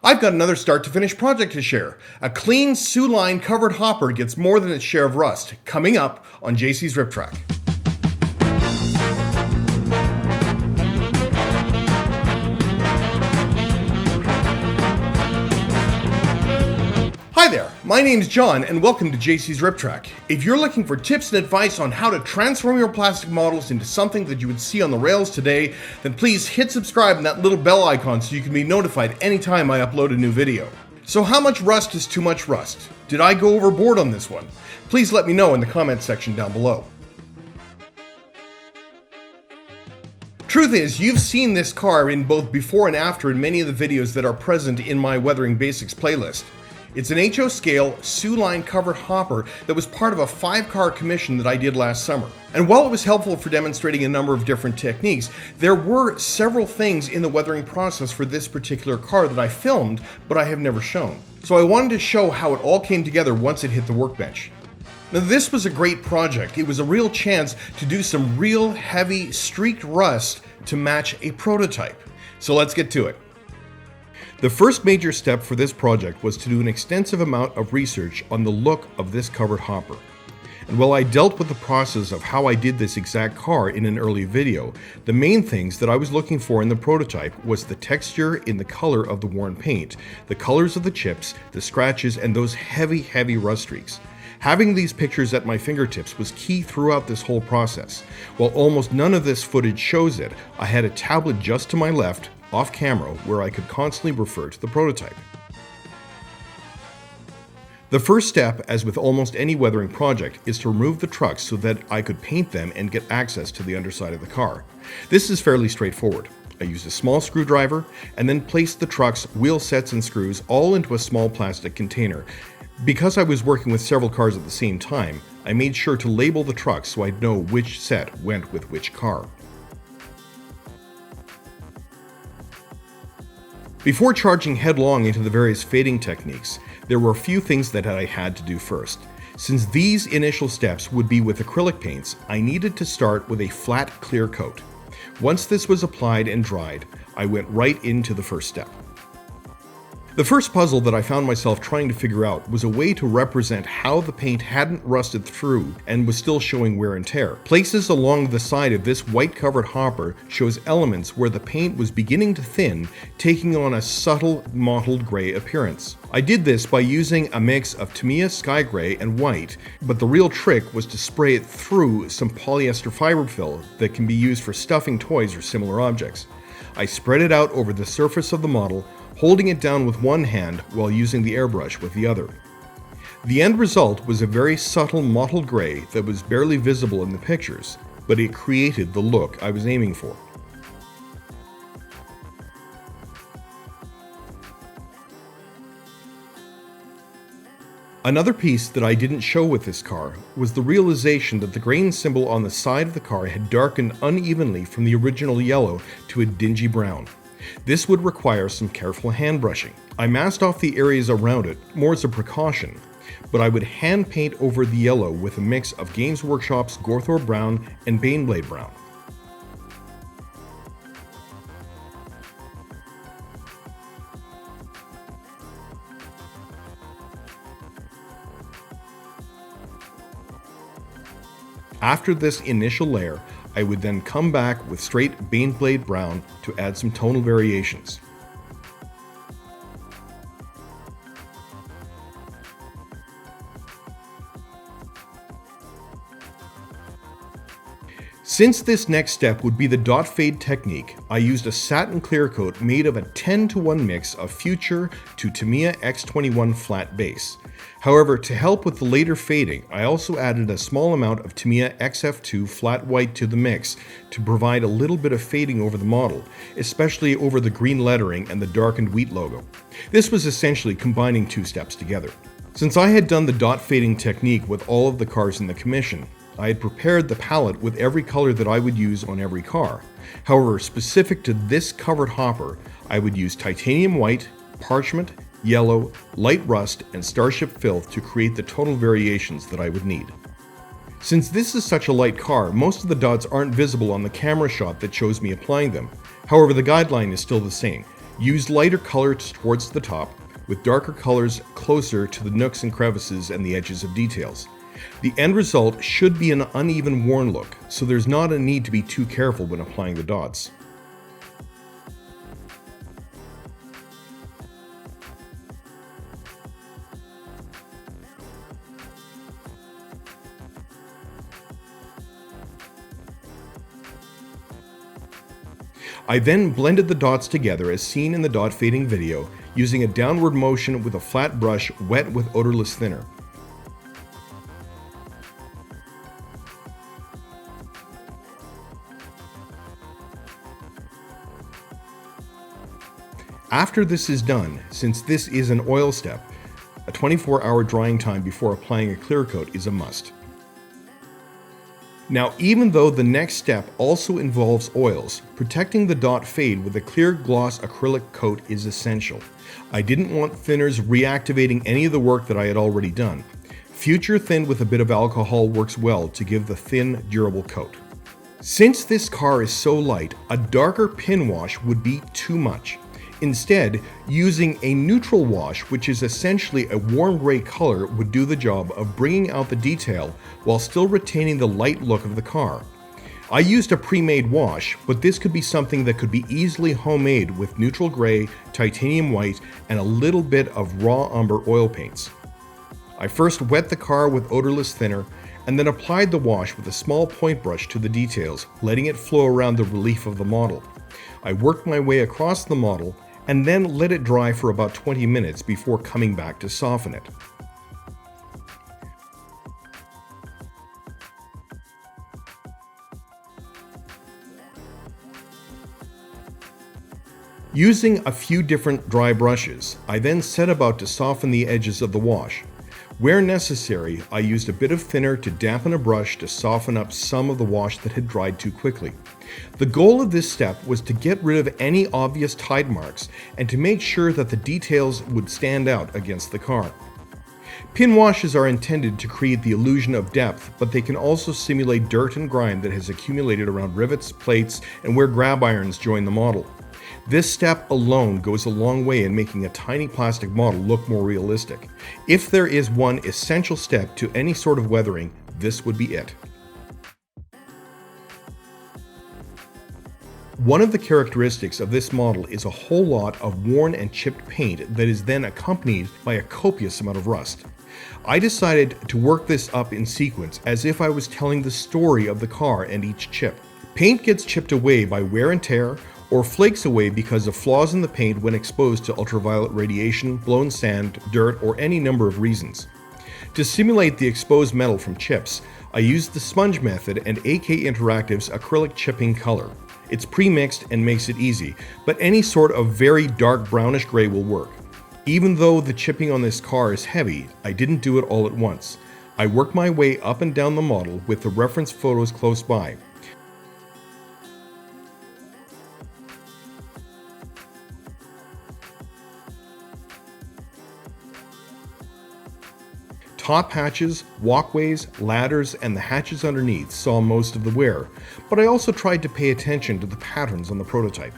I've got another start to finish project to share. A clean Soo Line covered hopper gets more than its share of rust, coming up on JC's Rip Track. Hi there, my name's John and welcome to JC's Rip Track. If you're looking for tips and advice on how to transform your plastic models into something that you would see on the rails today, then please hit subscribe and that little bell icon so you can be notified anytime I upload a new video. So how much rust is too much rust? Did I go overboard on this one? Please let me know in the comment section down below. Truth is, you've seen this car in both before and after in many of the videos that are present in my Weathering Basics playlist. It's an HO scale Soo Line covered hopper that was part of a 5-car commission that I did last summer. And while it was helpful for demonstrating a number of different techniques, there were several things in the weathering process for this particular car that I filmed, but I have never shown. So I wanted to show how it all came together once it hit the workbench. Now this was a great project. It was a real chance to do some real heavy streaked rust to match a prototype. So let's get to it. The first major step for this project was to do an extensive amount of research on the look of this covered hopper. And while I dealt with the process of how I did this exact car in an early video, the main things that I was looking for in the prototype was the texture in the color of the worn paint, the colors of the chips, the scratches, and those heavy rust streaks. Having these pictures at my fingertips was key throughout this whole process. While almost none of this footage shows it, I had a tablet just to my left, off camera, where I could constantly refer to the prototype. The first step, as with almost any weathering project, is to remove the trucks so that I could paint them and get access to the underside of the car. This is fairly straightforward. I used a small screwdriver and then placed the trucks, wheel sets, and screws all into a small plastic container. Because I was working with several cars at the same time, I made sure to label the trucks so I'd know which set went with which car. Before charging headlong into the various fading techniques, there were a few things that I had to do first. Since these initial steps would be with acrylic paints, I needed to start with a flat clear coat. Once this was applied and dried, I went right into the first step. The first puzzle that I found myself trying to figure out was a way to represent how the paint hadn't rusted through and was still showing wear and tear. Places along the side of this white covered hopper shows elements where the paint was beginning to thin, taking on a subtle mottled gray appearance. I did this by using a mix of Tamiya sky gray and white, but the real trick was to spray it through some polyester fiber fill that can be used for stuffing toys or similar objects. I spread it out over the surface of the model, holding it down with one hand while using the airbrush with the other. The end result was a very subtle mottled gray that was barely visible in the pictures, but it created the look I was aiming for. Another piece that I didn't show with this car was the realization that the grain symbol on the side of the car had darkened unevenly from the original yellow to a dingy brown. This would require some careful hand brushing. I masked off the areas around it more as a precaution, but I would hand paint over the yellow with a mix of Games Workshop's Gorthor Brown and Baneblade Brown. After this initial layer, I would then come back with straight Baneblade Brown to add some tonal variations. Since this next step would be the dot fade technique, I used a satin clear coat made of a 10:1 mix of Future to Tamiya X21 flat base. However, to help with the later fading, I also added a small amount of Tamiya XF2 flat white to the mix to provide a little bit of fading over the model, especially over the green lettering and the darkened wheat logo. This was essentially combining two steps together. Since I had done the dot fading technique with all of the cars in the commission, I had prepared the palette with every color that I would use on every car. However, specific to this covered hopper, I would use titanium white, parchment, yellow, light rust, and starship filth to create the tonal variations that I would need. Since this is such a light car, most of the dots aren't visible on the camera shot that shows me applying them. However, the guideline is still the same. Use lighter colors towards the top, with darker colors closer to the nooks and crevices and the edges of details. The end result should be an uneven worn look, so there's not a need to be too careful when applying the dots. I then blended the dots together as seen in the dot fading video, using a downward motion with a flat brush wet with odorless thinner. After this is done, since this is an oil step, a 24-hour drying time before applying a clear coat is a must. Now, even though the next step also involves oils, protecting the dot fade with a clear gloss acrylic coat is essential. I didn't want thinners reactivating any of the work that I had already done. Future thin with a bit of alcohol works well to give the thin, durable coat. Since this car is so light, a darker pin wash would be too much. Instead, using a neutral wash, which is essentially a warm gray color, would do the job of bringing out the detail while still retaining the light look of the car. I used a pre-made wash, but this could be something that could be easily homemade with neutral gray, titanium white, and a little bit of raw umber oil paints. I first wet the car with odorless thinner, and then applied the wash with a small point brush to the details, letting it flow around the relief of the model. I worked my way across the model, and then let it dry for about 20 minutes before coming back to soften it. Using a few different dry brushes, I then set about to soften the edges of the wash. Where necessary, I used a bit of thinner to dampen a brush to soften up some of the wash that had dried too quickly. The goal of this step was to get rid of any obvious tide marks and to make sure that the details would stand out against the car. Pin washes are intended to create the illusion of depth, but they can also simulate dirt and grime that has accumulated around rivets, plates, and where grab irons join the model. This step alone goes a long way in making a tiny plastic model look more realistic. If there is one essential step to any sort of weathering, this would be it. One of the characteristics of this model is a whole lot of worn and chipped paint that is then accompanied by a copious amount of rust. I decided to work this up in sequence as if I was telling the story of the car and each chip. Paint gets chipped away by wear and tear, or flakes away because of flaws in the paint when exposed to ultraviolet radiation, blown sand, dirt, or any number of reasons. To simulate the exposed metal from chips, I used the sponge method and AK Interactive's acrylic chipping color. It's pre-mixed and makes it easy, but any sort of very dark brownish gray will work. Even though the chipping on this car is heavy, I didn't do it all at once. I worked my way up and down the model with the reference photos close by. Top hatches, walkways, ladders, and the hatches underneath saw most of the wear, but I also tried to pay attention to the patterns on the prototype.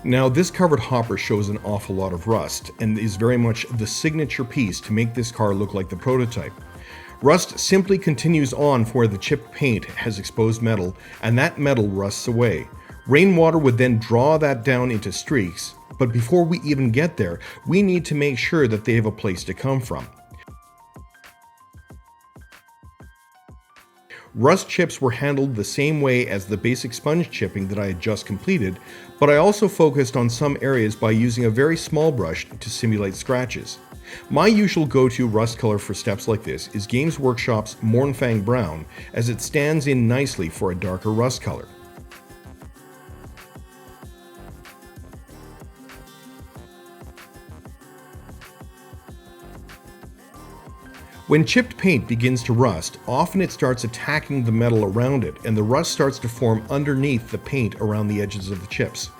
Now, this covered hopper shows an awful lot of rust and is very much the signature piece to make this car look like the prototype. Rust simply continues on for where the chipped paint has exposed metal, and that metal rusts away. Rainwater would then draw that down into streaks, but before we even get there, we need to make sure that they have a place to come from. Rust chips were handled the same way as the basic sponge chipping that I had just completed, but I also focused on some areas by using a very small brush to simulate scratches. My usual go-to rust color for steps like this is Games Workshop's Mornfang Brown, as it stands in nicely for a darker rust color. When chipped paint begins to rust, often it starts attacking the metal around it, and the rust starts to form underneath the paint around the edges of the chips.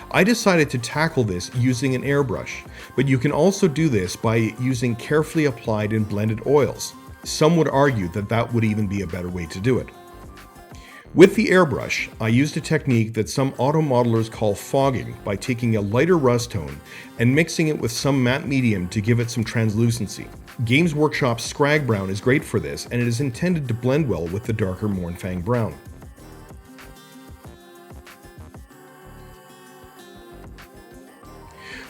I decided to tackle this using an airbrush, but you can also do this by using carefully applied and blended oils. Some would argue that that would even be a better way to do it. With the airbrush, I used a technique that some auto modelers call fogging by taking a lighter rust tone and mixing it with some matte medium to give it some translucency. Games Workshop's Scrag Brown is great for this, and it is intended to blend well with the darker Mournfang Brown.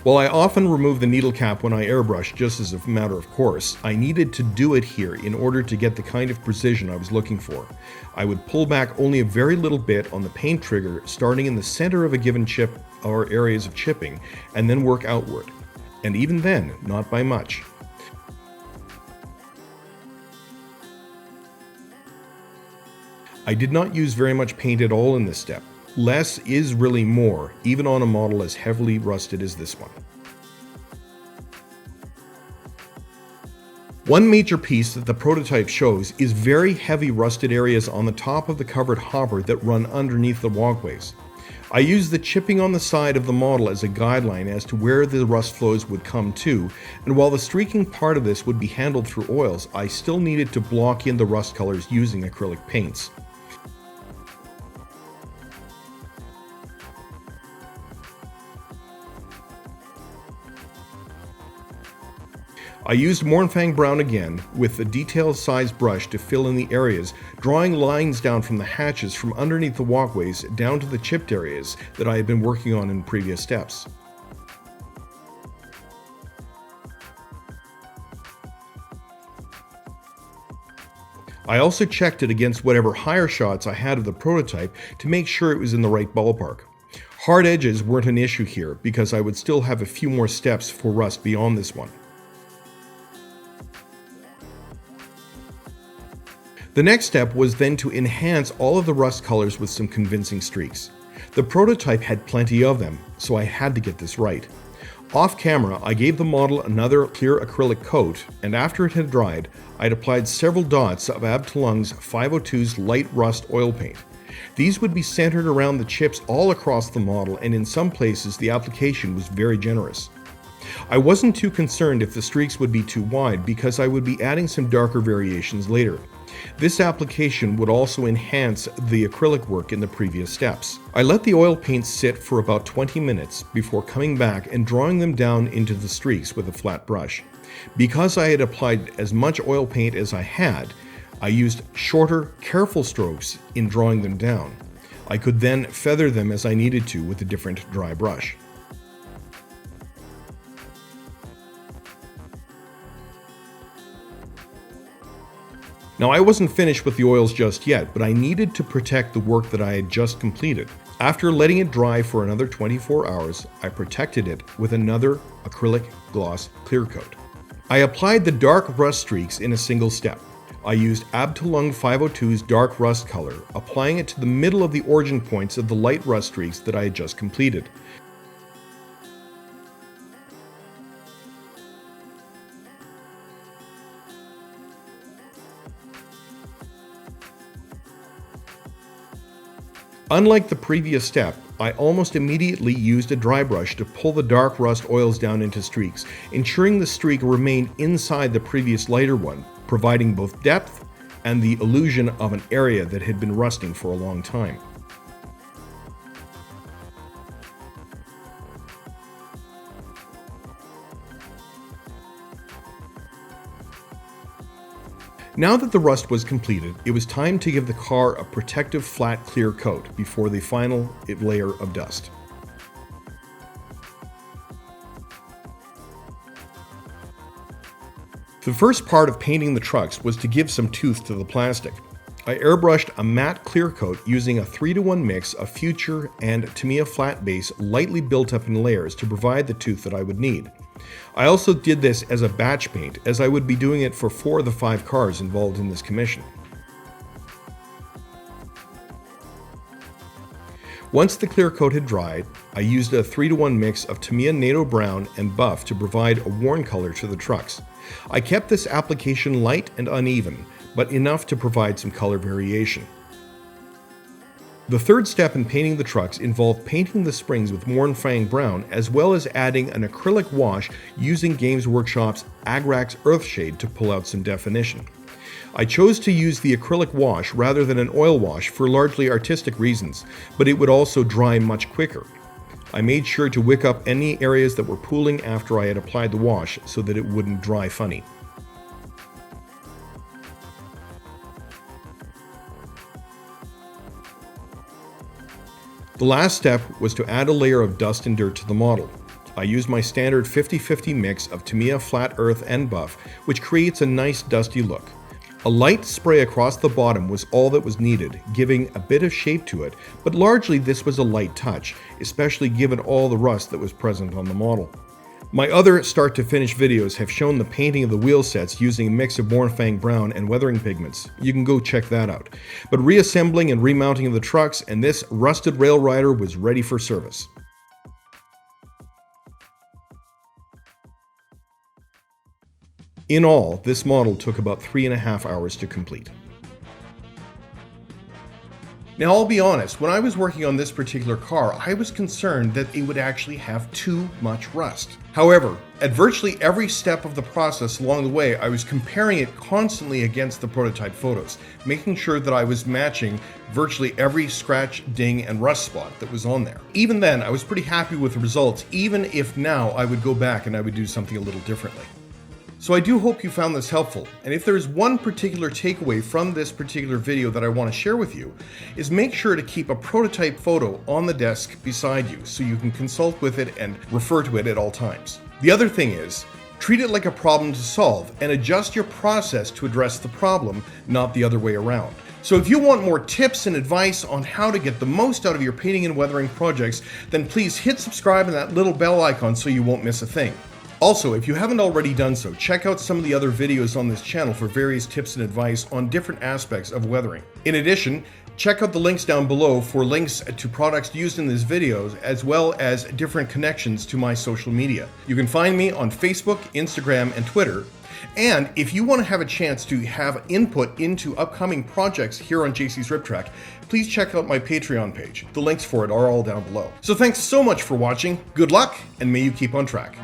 While I often remove the needle cap when I airbrush just as a matter of course, I needed to do it here in order to get the kind of precision I was looking for. I would pull back only a very little bit on the paint trigger, starting in the center of a given chip or areas of chipping, and then work outward. And even then, not by much. I did not use very much paint at all in this step. Less is really more, even on a model as heavily rusted as this one. One major piece that the prototype shows is very heavy rusted areas on the top of the covered hopper that run underneath the walkways. I used the chipping on the side of the model as a guideline as to where the rust flows would come to, and while the streaking part of this would be handled through oils, I still needed to block in the rust colors using acrylic paints. I used Mournfang Brown again with a detail-sized brush to fill in the areas, drawing lines down from the hatches from underneath the walkways down to the chipped areas that I had been working on in previous steps. I also checked it against whatever higher shots I had of the prototype to make sure it was in the right ballpark. Hard edges weren't an issue here because I would still have a few more steps for rust beyond this one. The next step was then to enhance all of the rust colors with some convincing streaks. The prototype had plenty of them, so I had to get this right. Off camera, I gave the model another clear acrylic coat, and after it had dried, I'd applied several dots of Abteilung's 502's light rust oil paint. These would be centered around the chips all across the model, and in some places the application was very generous. I wasn't too concerned if the streaks would be too wide because I would be adding some darker variations later. This application would also enhance the acrylic work in the previous steps. I let the oil paints sit for about 20 minutes before coming back and drawing them down into the streaks with a flat brush. Because I had applied as much oil paint as I had, I used shorter, careful strokes in drawing them down. I could then feather them as I needed to with a different dry brush. Now, I wasn't finished with the oils just yet, but I needed to protect the work that I had just completed. After letting it dry for another 24 hours, I protected it with another acrylic gloss clear coat. I applied the dark rust streaks in a single step. I used Abteilung 502's dark rust color, applying it to the middle of the origin points of the light rust streaks that I had just completed. Unlike the previous step, I almost immediately used a dry brush to pull the dark rust oils down into streaks, ensuring the streak remained inside the previous lighter one, providing both depth and the illusion of an area that had been rusting for a long time. Now that the rust was completed, it was time to give the car a protective flat clear coat before the final layer of dust. The first part of painting the trucks was to give some tooth to the plastic. I airbrushed a matte clear coat using a 3-to-1 mix of Future and Tamiya flat base lightly built up in layers to provide the tooth that I would need. I also did this as a batch paint, as I would be doing it for 4 of the 5 cars involved in this commission. Once the clear coat had dried, I used a 3-to-1 mix of Tamiya NATO Brown and Buff to provide a worn color to the trucks. I kept this application light and uneven, but enough to provide some color variation. The third step in painting the trucks involved painting the springs with Mournfang Brown, as well as adding an acrylic wash using Games Workshop's Agrax Earthshade to pull out some definition. I chose to use the acrylic wash rather than an oil wash for largely artistic reasons, but it would also dry much quicker. I made sure to wick up any areas that were pooling after I had applied the wash so that it wouldn't dry funny. The last step was to add a layer of dust and dirt to the model. I used my standard 50-50 mix of Tamiya Flat Earth and Buff, which creates a nice dusty look. A light spray across the bottom was all that was needed, giving a bit of shape to it, but largely this was a light touch, especially given all the rust that was present on the model. My other start to finish videos have shown the painting of the wheel sets using a mix of Mournfang Brown and weathering pigments. You can go check that out. But reassembling and remounting of the trucks and this rusted rail rider was ready for service. In all, this model took about 3.5 hours to complete. Now, I'll be honest, when I was working on this particular car, I was concerned that it would actually have too much rust. However, at virtually every step of the process along the way, I was comparing it constantly against the prototype photos, making sure that I was matching virtually every scratch, ding, and rust spot that was on there. Even then, I was pretty happy with the results, even if now I would go back and I would do something a little differently. So I do hope you found this helpful, and if there is one particular takeaway from this particular video that I want to share with you, is make sure to keep a prototype photo on the desk beside you so you can consult with it and refer to it at all times. The other thing is, treat it like a problem to solve and adjust your process to address the problem, not the other way around. So if you want more tips and advice on how to get the most out of your painting and weathering projects, then please hit subscribe and that little bell icon so you won't miss a thing. Also, if you haven't already done so, check out some of the other videos on this channel for various tips and advice on different aspects of weathering. In addition, check out the links down below for links to products used in these videos, as well as different connections to my social media. You can find me on Facebook, Instagram, and Twitter. And if you want to have a chance to have input into upcoming projects here on JC's Rip Track, please check out my Patreon page. The links for it are all down below. So thanks so much for watching, good luck, and may you keep on track.